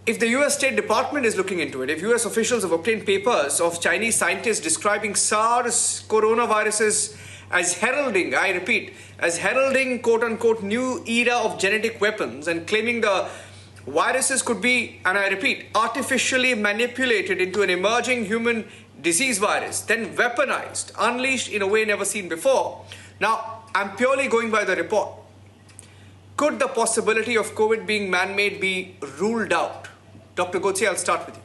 if the US State Department is looking into it, if US officials have obtained papers of Chinese scientists describing SARS coronaviruses as heralding, I repeat, as heralding quote unquote new era of genetic weapons and claiming the viruses could be, and I repeat, artificially manipulated into an emerging human disease virus, then weaponized, unleashed in a way never seen before. Now, I'm purely going by the report. Could the possibility of COVID being man-made be ruled out? Dr. Godse, I'll start with you.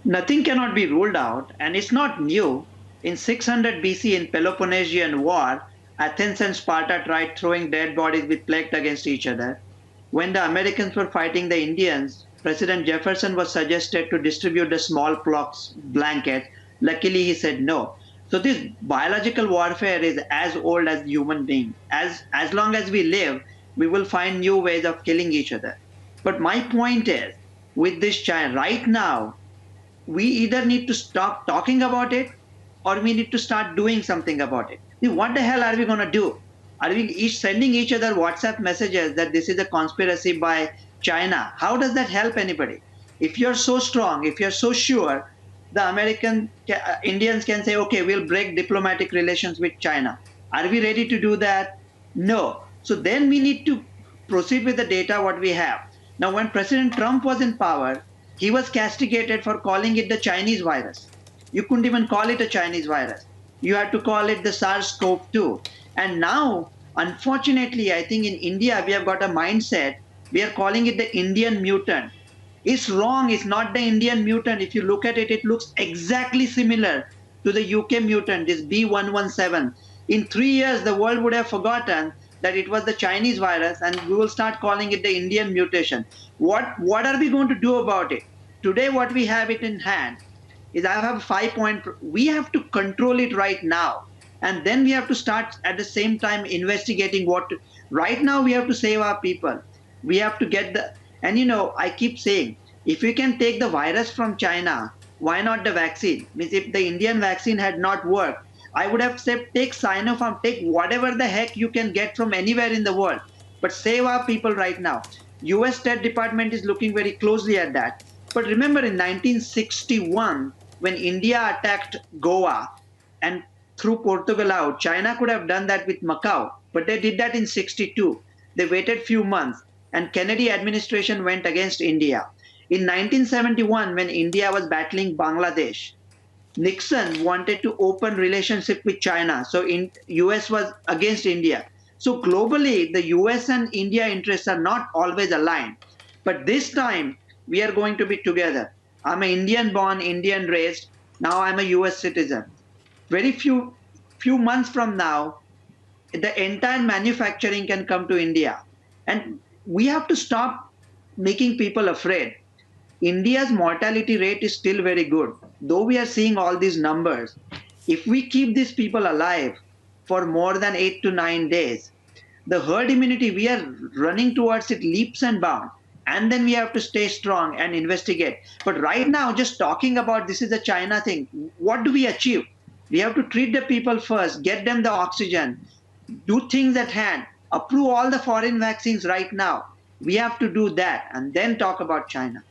Nothing cannot be ruled out, and it's not new. In 600 BC, in Peloponnesian War, Athens and Sparta tried throwing dead bodies with plague against each other. When the Americans were fighting the Indians, President Jefferson was suggested to distribute the smallpox blanket. Luckily, he said no. So this biological warfare is as old as human being. As long as we live, we will find new ways of killing each other. But my point is, with this China, right now, we either need to stop talking about it or we need to start doing something about it. What the hell are we going to do? Are we each sending each other WhatsApp messages that this is a conspiracy by China? How does that help anybody? If you're so strong, if you're so sure, the Indians can say, okay, we'll break diplomatic relations with China. Are we ready to do that? No. So then we need to proceed with the data what we have. Now, when President Trump was in power, he was castigated for calling it the Chinese virus. You couldn't even call it a Chinese virus. You had to call it the SARS-CoV-2. And now, unfortunately, I think in India, we have got a mindset, we are calling it the Indian mutant. It's wrong, it's not the Indian mutant. If you look at it, it looks exactly similar to the UK mutant, this B117. In 3 years, the world would have forgotten that it was the Chinese virus, and we will start calling it the Indian mutation. What are we going to do about it? Today, what we have it in hand is I have a 5-point, we have to control it right now. And then we have to start at the same time investigating right now we have to save our people. We have to and I keep saying, if we can take the virus from China, why not the vaccine? Means if the Indian vaccine had not worked, I would have said take Sinopharm, take whatever the heck you can get from anywhere in the world, but save our people right now. US State Department is looking very closely at that. But remember in 1961, when India attacked Goa and threw Portugal out, China could have done that with Macau, but they did that in 62. They waited few months and Kennedy administration went against India. In 1971, when India was battling Bangladesh, Nixon wanted to open relationship with China. So US was against India. So globally, the US and India interests are not always aligned. But this time, we are going to be together. I'm an Indian born, Indian raised. Now I'm a US citizen. Very few months from now, the entire manufacturing can come to India. And we have to stop making people afraid. India's mortality rate is still very good. Though we are seeing all these numbers, if we keep these people alive for more than 8 to 9 days, the herd immunity, we are running towards it leaps and bounds. And then we have to stay strong and investigate. But right now, just talking about this is a China thing, what do we achieve? We have to treat the people first, get them the oxygen, do things at hand, approve all the foreign vaccines right now. We have to do that and then talk about China.